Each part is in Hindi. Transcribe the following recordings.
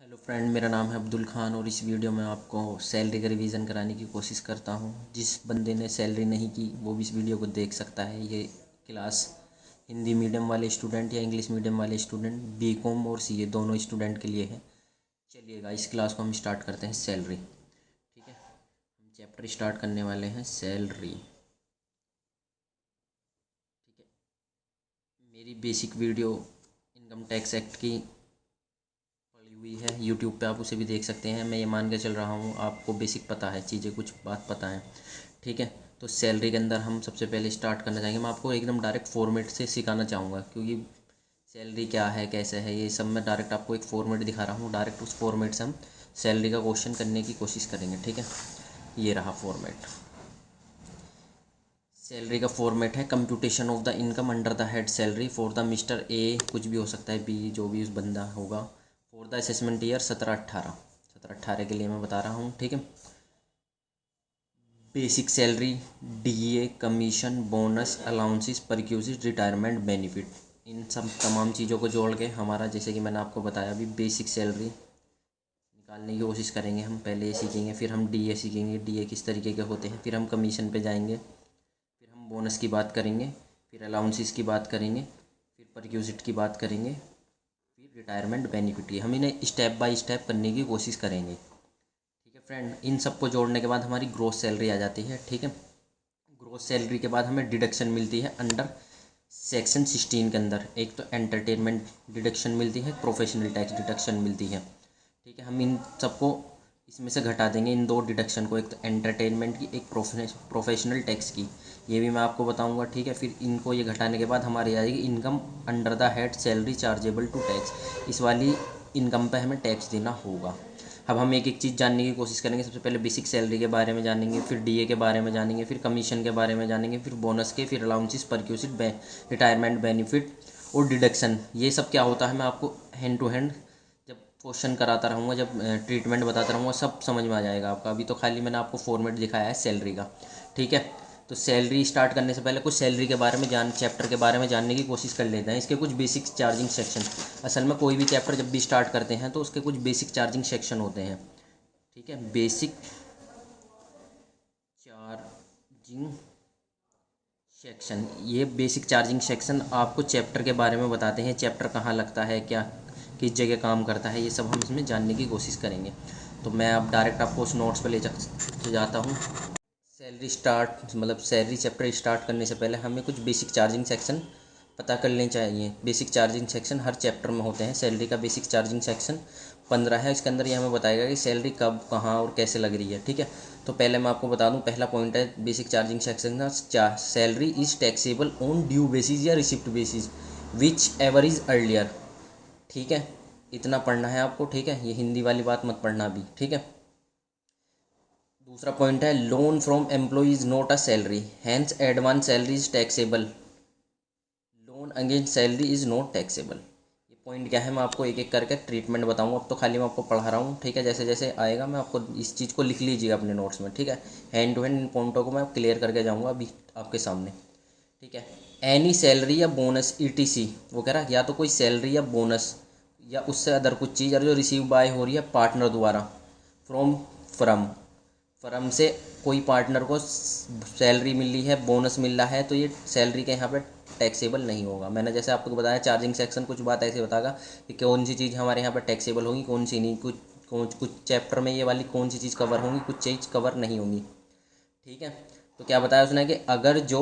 हेलो फ्रेंड, मेरा नाम है अब्दुल खान और इस वीडियो में आपको सैलरी का रिवीजन कराने की कोशिश करता हूँ। जिस बंदे ने सैलरी नहीं की वो भी इस वीडियो को देख सकता है। ये क्लास हिंदी मीडियम वाले स्टूडेंट या इंग्लिश मीडियम वाले स्टूडेंट, बीकॉम और सीए दोनों स्टूडेंट के लिए है। चलिएगा, इस क्लास को हम स्टार्ट करते हैं। सैलरी, ठीक है। हम चैप्टर स्टार्ट करने वाले हैं सैलरी, ठीक है। मेरी basic video income tax act की पड़ी हुई है यूट्यूब पे, आप उसे भी देख सकते हैं। मैं ये मान के चल रहा हूँ आपको बेसिक पता है, चीज़ें कुछ बात पता है, ठीक है। तो सैलरी के अंदर हम सबसे पहले स्टार्ट करना चाहेंगे। मैं आपको एकदम डायरेक्ट फॉर्मेट से सिखाना चाहूँगा, क्योंकि सैलरी क्या है, कैसे है, ये सब मैं डायरेक्ट आपको एक फॉर्मेट दिखा रहा हूँ। डायरेक्ट उस फॉर्मेट से हम सैलरी का क्वेश्चन करने की कोशिश करेंगे, ठीक है। ये रहा फॉर्मेट। सैलरी का फॉर्मेट है computation of the income under the head salary for the mister A, कुछ भी हो सकता है, बी, जो भी उस बंदा होगा, फॉर द असेसमेंट ईयर 17-18 के लिए मैं बता रहा हूँ, ठीक है। Basic salary, DA, commission, bonus, allowances, perquisites, retirement benefit, इन सब तमाम चीज़ों को जोड़ के हमारा, जैसे कि मैंने आपको बताया अभी, बेसिक सैलरी निकालने की कोशिश करेंगे। हम पहले ये सीखेंगे, फिर हम डीए सीखेंगे, डीए किस तरीके के होते हैं, फिर हम कमीशन पे जाएंगे, फिर हम बोनस की बात करेंगे, फिर अलाउंसेस की बात करेंगे, फिर परक्यूसिट की बात करेंगे, फिर रिटायरमेंट बेनिफिट की। हम इन्हें स्टेप बाय स्टेप करने की कोशिश करेंगे, ठीक है फ्रेंड। इन सबको जोड़ने के बाद हमारी ग्रोस सैलरी आ जाती है, ठीक है। ग्रोस सैलरी के बाद हमें डिडक्शन मिलती है अंडर सेक्शन 16 के अंदर। एक तो एंटरटेनमेंट डिडक्शन मिलती है, प्रोफेशनल टैक्स डिडक्शन मिलती है, ठीक है। हम इन सबको इसमें से घटा देंगे, इन दो डिडक्शन को, एक तो एंटरटेनमेंट की, एक प्रोफेशनल टैक्स की। ये भी मैं आपको बताऊंगा, ठीक है। फिर इनको ये घटाने के बाद हमारी आ जाएगी income under the head salary chargeable to tax. इस वाली इनकम पे हमें टैक्स देना होगा। अब हम एक एक चीज़ जानने की कोशिश करेंगे। सबसे पहले बेसिक सैलरी के बारे में जानेंगे, फिर डीए के बारे में जानेंगे, फिर कमीशन के बारे में जानेंगे, फिर बोनस के, फिर अलाउंसेस, परक्यूसिट, रिटायरमेंट बेनिफिट और डिडक्शन। ये सब क्या होता है मैं आपको हैंड टू हैंड जब क्वेश्चन कराता रहूँगा, जब ट्रीटमेंट बताता रहूँगा, सब समझ में आ जाएगा आपका। अभी तो खाली मैंने आपको फॉर्मेट दिखाया है सैलरी का, ठीक है। तो सैलरी स्टार्ट करने से पहले कुछ सैलरी के बारे में चैप्टर के बारे में जानने की कोशिश कर लेते हैं। इसके कुछ बेसिक चार्जिंग सेक्शन, असल में कोई भी चैप्टर जब भी स्टार्ट करते हैं तो उसके कुछ बेसिक चार्जिंग सेक्शन होते हैं, ठीक है। बेसिक चार्जिंग सेक्शन, ये बेसिक चार्जिंग सेक्शन आपको चैप्टर के बारे में बताते हैं। चैप्टर कहाँ लगता है, क्या किस जगह काम करता है, ये सब हम इसमें जानने की कोशिश करेंगे। तो मैं अब डायरेक्ट आपको उस नोट्स पर ले जाता हूँ। सैलरी स्टार्ट मतलब सैलरी चैप्टर स्टार्ट करने से पहले हमें कुछ बेसिक चार्जिंग सेक्शन पता कर लेने चाहिए। बेसिक चार्जिंग सेक्शन हर चैप्टर में होते हैं। सैलरी का बेसिक चार्जिंग सेक्शन 15 है। इसके अंदर ये हमें बताएगा कि सैलरी कब, कहाँ और कैसे लग रही है, ठीक है। तो पहले मैं आपको बता दूं, पहला पॉइंट है बेसिक चार्जिंग सेक्शन का, salary is taxable on due basis या receipt basis whichever is earlier, ठीक है। इतना पढ़ना है आपको, ठीक है। ये हिंदी वाली बात मत पढ़ना अभी, ठीक है। दूसरा पॉइंट है loan from employ is not a salary, hence advance salary is taxable, loan against salary is not taxable. ये पॉइंट क्या है मैं आपको एक एक करके ट्रीटमेंट बताऊंगा। अब तो खाली मैं आपको पढ़ा रहा हूँ, ठीक है। जैसे जैसे आएगा मैं आपको इस चीज़ को लिख लीजिएगा अपने नोट्स में, ठीक है। हैंड टू हैंड इन पॉइंटों को मैं क्लियर करके जाऊँगा अभी आपके सामने, ठीक है। एनी सैलरी या बोनस ईटीसी, वो कह रहा है या तो कोई सैलरी या बोनस या उससे अदर कुछ चीज़ और जो रिसीव बाय हो रही है पार्टनर द्वारा, फ्रॉम फ्रम फर्म से कोई पार्टनर को सैलरी मिल रही है, बोनस मिल रहा है, तो ये सैलरी के यहाँ पे टैक्सेबल नहीं होगा। मैंने जैसे आपको बताया चार्जिंग सेक्शन कुछ बात ऐसे बताएगा कि कौन सी चीज़ हमारे यहाँ पे टैक्सेबल होगी, कौन सी नहीं। कुछ चैप्टर में ये वाली कौन सी चीज़ कवर होंगी, कुछ चीज़ कवर नहीं होंगी, ठीक है। तो क्या बताया उसने कि अगर जो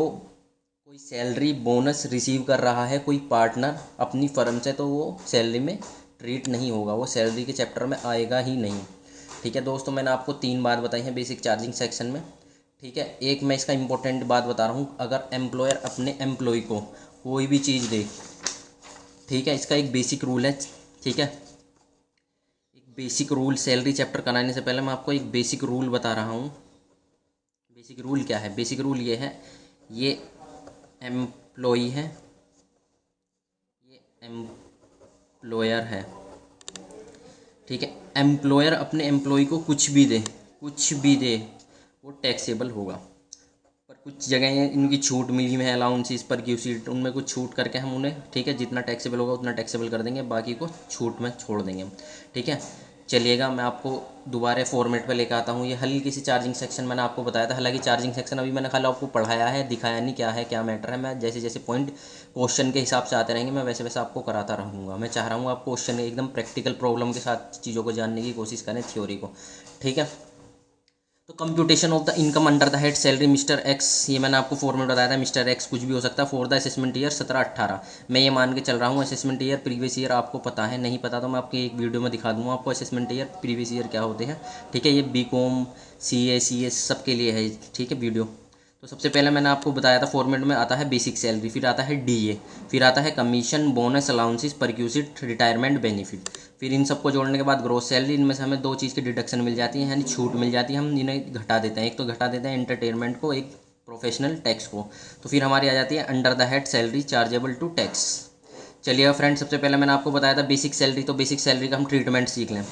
कोई सैलरी बोनस रिसीव कर रहा है कोई पार्टनर अपनी फर्म से, तो वो सैलरी में ट्रीट नहीं होगा, वो सैलरी के चैप्टर में आएगा ही नहीं, ठीक है दोस्तों। मैंने आपको 3 बात बताई हैं बेसिक चार्जिंग सेक्शन में, ठीक है। एक मैं इसका इंपॉर्टेंट बात बता रहा हूँ, अगर एम्प्लॉयर अपने एम्प्लॉय को कोई भी चीज़ दे, ठीक है, इसका एक बेसिक रूल है, ठीक है। एक बेसिक रूल, सैलरी चैप्टर कराने से पहले मैं आपको एक बेसिक रूल बता रहा हूँ। बेसिक रूल क्या है? बेसिक रूल ये है, ये एम्प्लॉय है, ये एम्प्लॉयर है, ठीक है। एम्प्लॉयर अपने एम्प्लॉय को कुछ भी दे, कुछ भी दे, वो टैक्सेबल होगा। पर कुछ जगह इनकी छूट मिली है अलाउंसेस पर क्यूसीट, उनमें कुछ छूट करके हम उन्हें, ठीक है, जितना टैक्सेबल होगा उतना टैक्सेबल कर देंगे, बाकी को छूट में छोड़ देंगे हम, ठीक है। चलिएगा मैं आपको दोबारा फॉर्मेट पे लेकर आता हूँ। ये हल्की सी चार्जिंग सेक्शन मैंने आपको बताया था, हालांकि चार्जिंग सेक्शन अभी मैंने खाली आपको पढ़ाया है, दिखाया नहीं क्या है क्या मैटर है। मैं जैसे जैसे पॉइंट क्वेश्चन के हिसाब से आते रहेंगे मैं वैसे वैसे आपको कराता रहूँगा। मैं चाह रहा हूँ आप क्वेश्चन एकदम प्रैक्टिकल प्रॉब्लम के साथ चीज़ों को जानने की कोशिश करें, थ्योरी को, ठीक है। तो computation of the income under the head salary mister x, ये मैंने आपको फॉर्मेट बताया था, मिस्टर एक्स कुछ भी हो सकता है, फॉर द असेसमेंट ईयर 17-18। मैं ये मान के चल रहा हूँ असेसमेंट ईयर प्रीवियस ईयर आपको पता है, नहीं पता तो मैं आपकी एक वीडियो में दिखा दूँगा आपको असेसमेंट ईयर प्रीवियस ईयर क्या होते हैं, ठीक है। ये बीकॉम सी ए सबके लिए है, ठीक है वीडियो। तो सबसे पहले मैंने आपको बताया था फॉर्मेट में आता है बेसिक सैलरी, फिर आता है डीए, फिर आता है commission, bonus, allowances, perquisite, retirement benefit, फिर इन सबको जोड़ने के बाद ग्रोस सैलरी। इनमें से हमें दो चीज़ की डिडक्शन मिल जाती है, यानी छूट मिल जाती है, हम इन्हें घटा देते हैं। एक तो घटा देते हैं एंटरटेनमेंट को, एक प्रोफेशनल टैक्स को। तो फिर हमारी आ जाती है under the head salary chargeable to tax. चलिए फ्रेंड, सबसे पहले मैंने आपको बताया था बेसिक सैलरी, तो बेसिक सैलरी का हम ट्रीटमेंट सीख लें।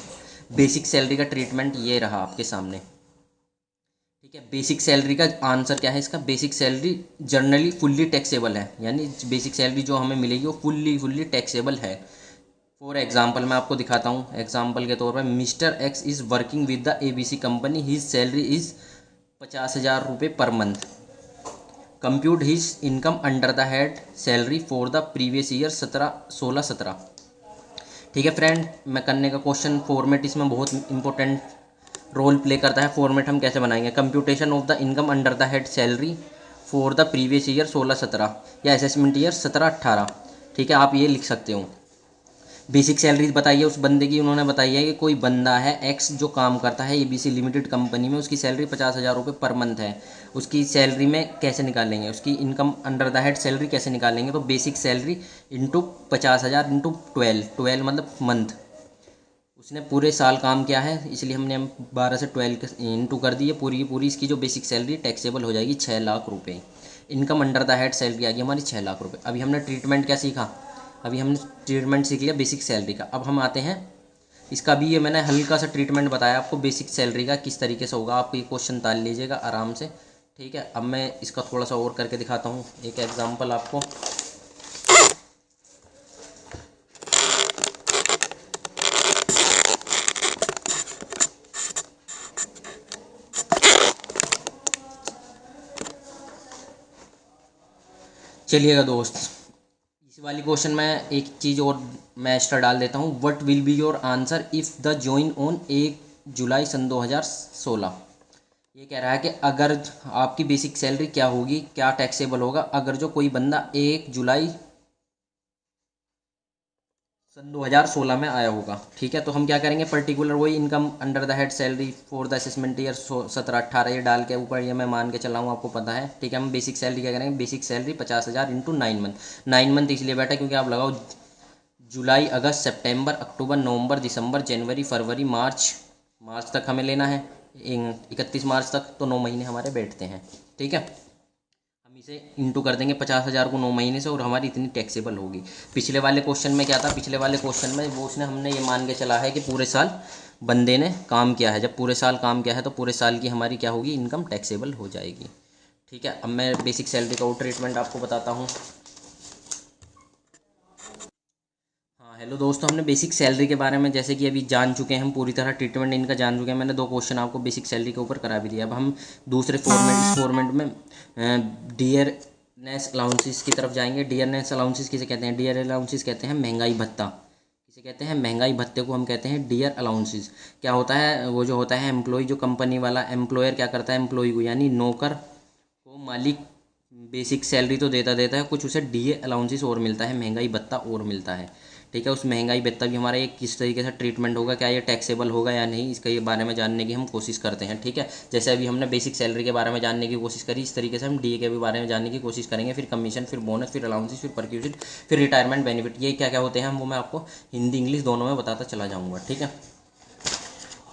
बेसिक सैलरी का ट्रीटमेंट ये रहा आपके सामने, ठीक है। बेसिक सैलरी का आंसर क्या है इसका, basic salary generally fully taxable है, यानी बेसिक सैलरी जो हमें मिलेगी वो फुल्ली टैक्सेबल है। फॉर एग्जाम्पल मैं आपको दिखाता हूँ, एग्जाम्पल के तौर पर mister X is working with the ABC company, his salary is 50,000 रुपये per month. Compute his income under the head salary for the previous year 16-17। ठीक है फ्रेंड, मैं करने का क्वेश्चन फॉर्मेट इसमें बहुत इंपॉर्टेंट रोल प्ले करता है। फॉर्मेट हम कैसे बनाएंगे, computation of the income under the head salary for the previous year 16-17 या असेसमेंट ईयर 17-18, ठीक है। आप ये लिख सकते हो। बेसिक सैलरी बताइए उस बंदे की, उन्होंने बताई है कि कोई बंदा है एक्स जो काम करता है ABC लिमिटेड कंपनी में, उसकी सैलरी 50,000 रुपये पर मंथ है। उसकी सैलरी में कैसे निकालेंगे, उसकी income under the head salary कैसे निकालेंगे, तो बेसिक सैलरी इंटू 50,000 इंटू 12 मतलब मंथ। उसने पूरे साल काम किया है, इसलिए हमने 12 से 12 इंटू कर दी है, पूरी की पूरी इसकी जो बेसिक सैलरी टैक्सेबल हो जाएगी 6 लाख रुपये। Income under the head salary आ गई हमारी 6 लाख रुपये। अभी हमने ट्रीटमेंट क्या सीखा, अभी हमने ट्रीटमेंट सीख लिया बेसिक सैलरी का। अब हम आते हैं इसका भी, ये मैंने हल्का सा ट्रीटमेंट बताया आपको बेसिक सैलरी का किस तरीके से होगा। आप ये क्वेश्चन ताल लीजिएगा आराम से, ठीक है। अब मैं इसका थोड़ा सा और करके दिखाता हूँ, एक एग्जाम्पल आपको। चलिएगा दोस्त, इस वाली क्वेश्चन में एक चीज़ और मैं एक्स्ट्रा डाल देता हूँ। What will be your answer if the join on 1 जुलाई सन 2016। ये कह रहा है कि अगर आपकी बेसिक सैलरी क्या होगी, क्या टैक्सेबल होगा अगर जो कोई बंदा 1 जुलाई सन 2016 में आया होगा, ठीक है। तो हम क्या करेंगे, पर्टिकुलर वही income under the head salary for the assessment year 17-18 ये डाल के ऊपर ये मैं मान के चला हूँ, आपको पता है, ठीक है। हम बेसिक सैलरी क्या करेंगे, basic salary 50,000 into 9 month. 9 month इसलिए बैठा क्योंकि आप लगाओ जुलाई, अगस्त, सितंबर, अक्टूबर, नवंबर, दिसंबर, जनवरी, फरवरी, मार्च। मार्च तक हमें लेना है, 31 मार्च तक, तो 9 महीने हमारे बैठते हैं, ठीक है। हम इसे इंटू कर देंगे 50,000 को 9 महीने से और हमारी इतनी टैक्सेबल होगी। पिछले वाले क्वेश्चन में क्या था, पिछले वाले क्वेश्चन में वो उसने हमने ये मान के चला है कि पूरे साल बंदे ने काम किया है। जब पूरे साल काम किया है तो पूरे साल की हमारी क्या होगी, इनकम टैक्सेबल हो जाएगी, ठीक है। अब मैं बेसिक सैलरी का वो ट्रीटमेंट आपको बताता हूँ। हाँ हेलो दोस्तों, हमने बेसिक सैलरी के बारे में जैसे कि अभी जान चुके हैं, हम पूरी तरह ट्रीटमेंट इनका जान चुके हैं। मैंने दो क्वेश्चन आपको बेसिक सैलरी के ऊपर करा भी दिया। अब हम दूसरे फॉर्मेट, इस फॉर्मेट में डियरनेस अलाउंसेस की तरफ जाएंगे। डियरनेस अलाउंसेस किसे कहते हैं, डियर अलाउंसेस कहते हैं महंगाई भत्ता। किसे कहते हैं, महंगाई भत्ते को हम कहते हैं डियर अलाउंसेस। क्या होता है, वो जो होता है एम्प्लॉय, जो कंपनी वाला एम्प्लॉयर क्या करता है एम्प्लॉय को, यानी नौकर को मालिक बेसिक सैलरी तो देता देता है, कुछ उसे डीए अलाउंसेस और मिलता है, महंगाई भत्ता और मिलता है, ठीक है। उस महंगाई भत्ता भी हमारा एक किस तरीके से ट्रीटमेंट होगा, क्या ये टैक्सेबल होगा या नहीं, इसके ये बारे में जानने की हम कोशिश करते हैं, ठीक है। जैसे अभी हमने बेसिक सैलरी के बारे में जानने की कोशिश करी, इस तरीके से हम डीए के भी बारे में जानने की कोशिश करेंगे। फिर कमीशन, फिर बोनस, फिर अलाउंसेस, फिर परक्यूजिट, फिर रिटायरमेंट बेनिफिट, ये क्या क्या होते हैं वो मैं आपको हिंदी इंग्लिश दोनों में बताता चला जाऊँगा, ठीक है।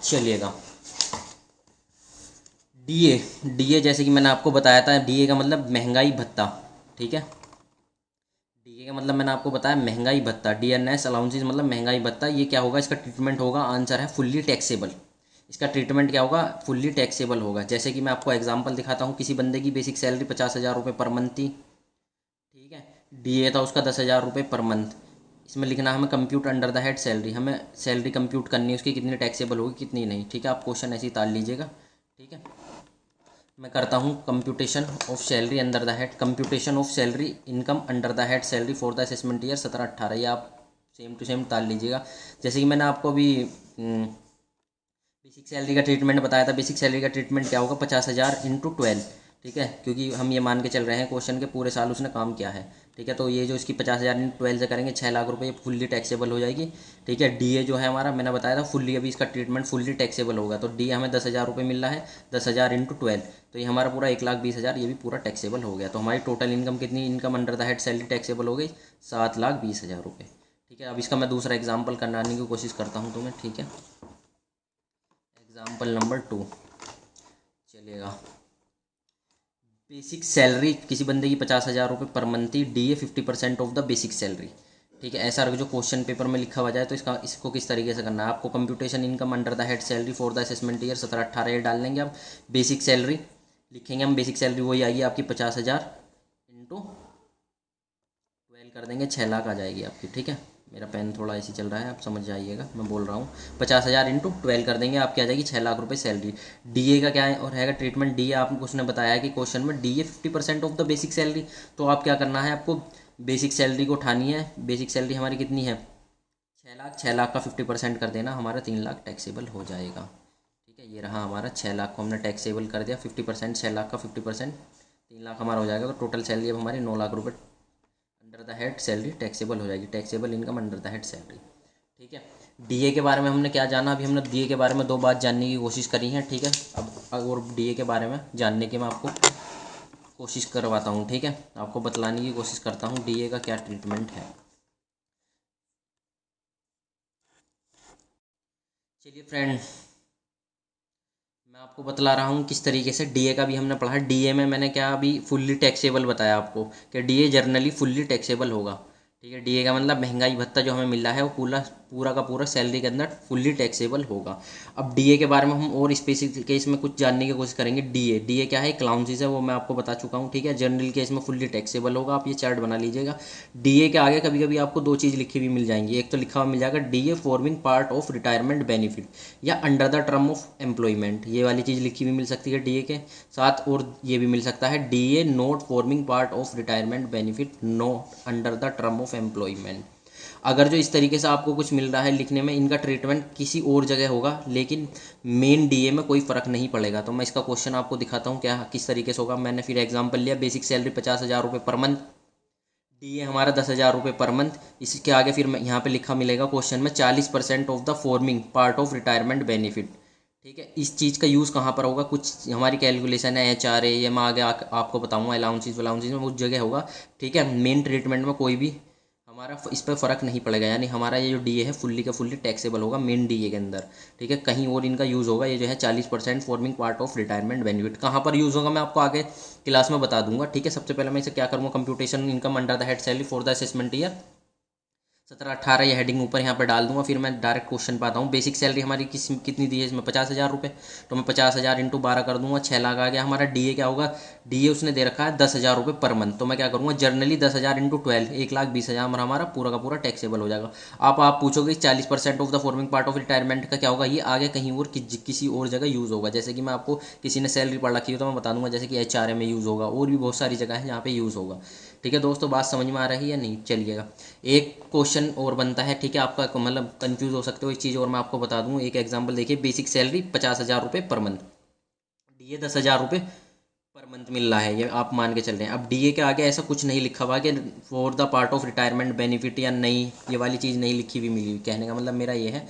चलिएगा, डीए, डीए जैसे कि मैंने आपको बताया था, डीए का मतलब महंगाई भत्ता, ठीक है। डीए का मतलब मैंने आपको बताया महंगाई भत्ता, डियरनेस अलाउंसेस मतलब महंगाई भत्ता। ये क्या होगा, इसका ट्रीटमेंट होगा, आंसर है फुल्ली टैक्सेबल। इसका ट्रीटमेंट क्या होगा, फुल्ली टैक्सेबल होगा। जैसे कि मैं आपको एग्जांपल दिखाता हूँ, किसी बंदे की बेसिक सैलरी 50,000 रुपये पर मंथ थी, ठीक है, डीए था उसका 10,000 रुपये पर मंथ। इसमें लिखना हमें compute under the head salary, हमें सैलरी कंप्यूट करनी है उसकी, कितनी टैक्सेबल होगी कितनी नहीं, ठीक है। आप क्वेश्चन ऐसे ही ताल लीजिएगा, ठीक है। मैं करता हूँ computation of salary under the head, computation of salary income under the head salary for the assessment year 17-18, ये आप सेम टू सेम ताल लीजिएगा। जैसे कि मैंने आपको अभी बेसिक सैलरी का ट्रीटमेंट बताया था। बेसिक सैलरी का ट्रीटमेंट क्या होगा, 50,000 इंटू 12, ठीक है, क्योंकि हम ये मान के चल रहे हैं क्वेश्चन के पूरे साल उसने काम किया है, ठीक है। तो ये जो इसकी 50,000 इंटू 12 से करेंगे 6 लाख रुपये, फुल्ली टैक्सेबल हो जाएगी, ठीक है। डीए जो है हमारा, मैंने बताया था फुल्ली, अभी इसका ट्रीटमेंट फुल्ली टैक्सेबल होगा, तो डीए हमें 10,000 रुपये मिल रहा है, 10,000 इंटू 12, तो ये हमारा पूरा 1,20,000, ये भी पूरा टैक्सेबल हो गया। तो हमारी टोटल इनकम कितनी, income under the head salary taxable हो गई 7,20,000 रुपये, ठीक है। अब इसका मैं दूसरा एग्जाम्पल कराने की कोशिश करता हूँ तुम्हें, ठीक है। एग्जाम्पल नंबर 2 चलिएगा। बेसिक सैलरी किसी बंदे की 50,000 रुपये पर मंथ थी, DA 50% of the basic salary, ठीक है। ऐसा जो क्वेश्चन पेपर में लिखा हुआ जाए तो इसको किस तरीके से करना है आपको, computation income under the head salary for the assessment year 17-18 ये डाल लेंगे आप। बेसिक सैलरी लिखेंगे हम, बेसिक सैलरी वही आएगी आपकी 50,000 इंटू 12 कर देंगे, 6 लाख आ जाएगी आपकी, ठीक है। मेरा पेन थोड़ा ऐसी चल रहा है, आप समझ जाइएगा, मैं बोल रहा हूँ 50,000 इंटू 12 कर देंगे, आपकी आ जाएगी 6 लाख रुपये सैलरी। डीए का क्या है और हैगा ट्रीटमेंट, डीए आपको उसने बताया है कि क्वेश्चन में DA 50% of the basic salary, तो आप क्या करना है, आपको बेसिक सैलरी को उठानी है। बेसिक सैलरी हमारी कितनी है, 6 लाख, 6 लाख का 50% कर देना, हमारा 3 लाख टैक्सेबल हो जाएगा, ठीक है। ये रहा हमारा 6 लाख को हमने टैक्सेबल कर दिया, 50%, 6 लाख का 50%, 3 लाख हमारा हो जाएगा। तो टोटल सैलरी अब हमारी 9 लाख रुपये under the head salary taxable हो जाएगी, taxable income under the head salary, ठीक है। डीए के बारे में हमने क्या जाना, अभी हमने डीए के बारे में 2 बात जानने की कोशिश करी है, ठीक है। अब और डीए के बारे में जानने की मैं आपको कोशिश करवाता हूँ, ठीक है, आपको बतलाने की कोशिश करता हूँ डीए का क्या ट्रीटमेंट है। चलिए फ्रेंड, मैं आपको बतला रहा हूँ किस तरीके से डीए का भी हमने पढ़ा है। डीए में मैंने क्या अभी फुल्ली टैक्सेबल बताया आपको कि डीए जर्नली फुल्ली टैक्सेबल होगा, ठीक है। डीए का मतलब महंगाई भत्ता जो हमें मिल रहा है वो पूरा पूरा का पूरा सैलरी के अंदर फुल्ली टैक्सेबल होगा। अब डीए के बारे में हम और स्पेसिफिक केस में कुछ जानने की कोशिश करेंगे। डीए डीए क्या है, एक अलाउंसेस है, वो मैं आपको बता चुका हूँ, ठीक है। जनरल केस में फुल्ली टैक्सेबल होगा, आप ये चार्ट बना लीजिएगा। डीए के आगे कभी कभी आपको 2 चीज़ लिखी हुई मिल जाएंगी, एक तो लिखा हुआ मिल जाएगा DA forming part of retirement benefit या under the term of employment, ये वाली चीज़ लिखी हुई मिल सकती है डीए के साथ। और ये भी मिल सकता है DA not forming part of retirement benefit not under the term of employment. अगर जो इस तरीके से आपको कुछ मिल रहा है लिखने में, इनका ट्रीटमेंट किसी और जगह होगा, लेकिन मेन डीए में कोई फ़र्क नहीं पड़ेगा। तो मैं इसका क्वेश्चन आपको दिखाता हूँ क्या किस तरीके से होगा। मैंने फिर एग्जांपल लिया, बेसिक सैलरी 50,000 रुपये पर मंथ, डीए हमारा 10,000 रुपये पर मंथ। इसके आगे फिर मैं यहाँ पे लिखा मिलेगा क्वेश्चन में 40% of the forming part of retirement benefit, ठीक है। इस चीज़ का यूज़ कहाँ पर होगा, कुछ हमारी कैलकुलेशन है HRA, ये मैं आगे आपको बताऊंगा, अलाउंसेस वलाउंसेस में उस जगह होगा, ठीक है। मेन ट्रीटमेंट में कोई भी हमारा इस पर फ़र्क नहीं पड़ेगा, यानी हमारा ये जो डीए है फुल्ली का फुल्ली टैक्सेबल होगा मेन डीए के अंदर, ठीक है। कहीं और इनका यूज़ होगा, ये जो है 40% forming part of retirement benefit कहाँ पर यूज़ होगा मैं आपको आगे क्लास में बता दूंगा, ठीक है। सबसे पहले मैं इसे क्या करूँगा, computation income under the head salary for the assessment year 17-18 ये हेडिंग ऊपर यहाँ पर डाल दूंगा। फिर मैं डायरेक्ट क्वेश्चन पे आता हूँ। बेसिक सैलरी हमारी कितनी दी है इसमें, 50,000 रुपये, तो मैं 50,000 इंटू 12 कर दूंगा, 6 लाख आ गया। हमारा डीए क्या होगा, डीए उसने दे रखा है 10,000 रुपये पर मंथ, तो मैं क्या करूँगा, जर्नली 10,000 इंटू 12 1,20,000 हमारा पूरा का पूरा टैक्सेबल हो जाएगा। आप पूछोगे 40% of the forming part of retirement का क्या होगा, ये आगे कहीं और किसी और जगह यूज़ होगा। जैसे कि मैं आपको किसी ने सैलरी पढ़ रखी है तो मैं बता दूंगा, जैसे कि HRA में यूज़ होगा, और भी बहुत सारी जगह है जहाँ पे यूज़ होगा, ठीक है। दोस्तों बात समझ में आ रही है नहीं, चलिएगा एक क्वेश्चन और बनता है, ठीक है। आपका मतलब कंफ्यूज हो सकते हो एक चीज़ और मैं आपको बता दूं, एक एग्जांपल देखिए। बेसिक सैलरी 50,000 रुपये पर मंथ, डीए 10,000 रुपये पर मंथ मिल रहा है, ये आप मान के चल रहे हैं। अब डीए के आगे ऐसा कुछ नहीं लिखा हुआ कि for the part of retirement benefit या नहीं, ये वाली चीज़ नहीं लिखी हुई मिली हुई। कहने का मतलब मेरा ये है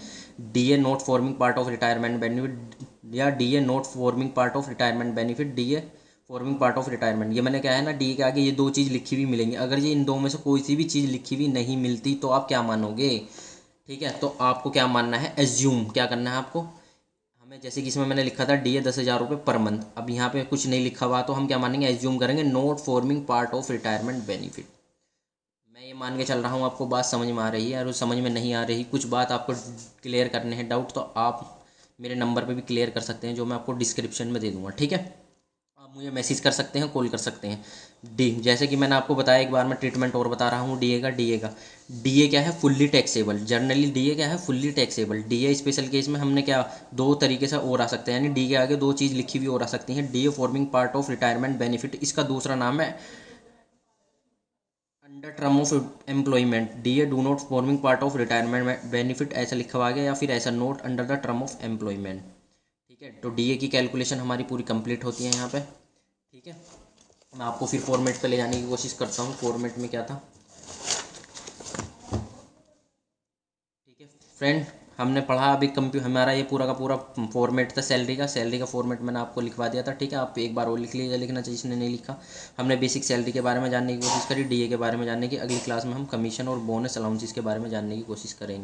DA not forming part of retirement benefit या DA not forming part of retirement benefit, DA forming part of retirement, ये मैंने क्या है ना, डी के आगे ये 2 चीज़ लिखी हुई मिलेंगी। अगर ये इन 2 में से कोई सी भी चीज़ लिखी हुई नहीं मिलती तो आप क्या मानोगे, ठीक है। तो आपको क्या मानना है, एज्यूम क्या करना है आपको हमें, जैसे कि इसमें मैंने लिखा था डीए 10,000 रुपये पर मंथ, अब यहाँ पे कुछ नहीं लिखा हुआ तो हम क्या मानेंगे, एज्यूम करेंगे not forming part of retirement benefit. मैं ये मान के चल रहा हूँ आपको बात समझ में आ रही है, और समझ में नहीं आ रही कुछ बात आपको क्लियर करने हैं डाउट, तो आप मेरे नंबर पे भी क्लियर कर सकते हैं, जो मैं आपको डिस्क्रिप्शन में दे दूँगा, ठीक है। आप मुझे मैसेज कर सकते हैं, कॉल कर सकते हैं। डी, जैसे कि मैंने आपको बताया, एक बार मैं ट्रीटमेंट और बता रहा हूँ डीए क्या है, फुल्ली टैक्सेबल। जनरली डीए क्या है, fully taxable. DA special case में हमने क्या, दो तरीके से और आ सकते हैं, यानी डी के आगे दो चीज़ लिखी हुई और आ सकती हैं। DA forming part of retirement benefit, इसका दूसरा नाम है under term of employment. DA do not forming part of retirement benefit, ऐसा लिखा हुआ गया, या फिर ऐसा note under the term of employment, ठीक है। तो डीए की कैलकुलेशन हमारी पूरी कंप्लीट होती है यहाँ पे, ठीक है। मैं आपको फिर फॉर्मेट पे ले जाने की कोशिश करता हूँ। फॉर्मेट में क्या था, ठीक है फ्रेंड, हमने पढ़ा अभी हमारा ये पूरा का पूरा फॉर्मेट था सैलरी का फॉर्मेट मैंने आपको लिखवा दिया था, ठीक है। आप एक बार और लिख लीजिए, लिखना चाहिए जिसने नहीं लिखा। हमने बेसिक सैलरी के बारे में जानने की कोशिश करी, डीए के बारे में जानने की। अगली क्लास में हम कमीशन और बोनस अलाउंसेस के बारे में जानने की कोशिश करेंगे।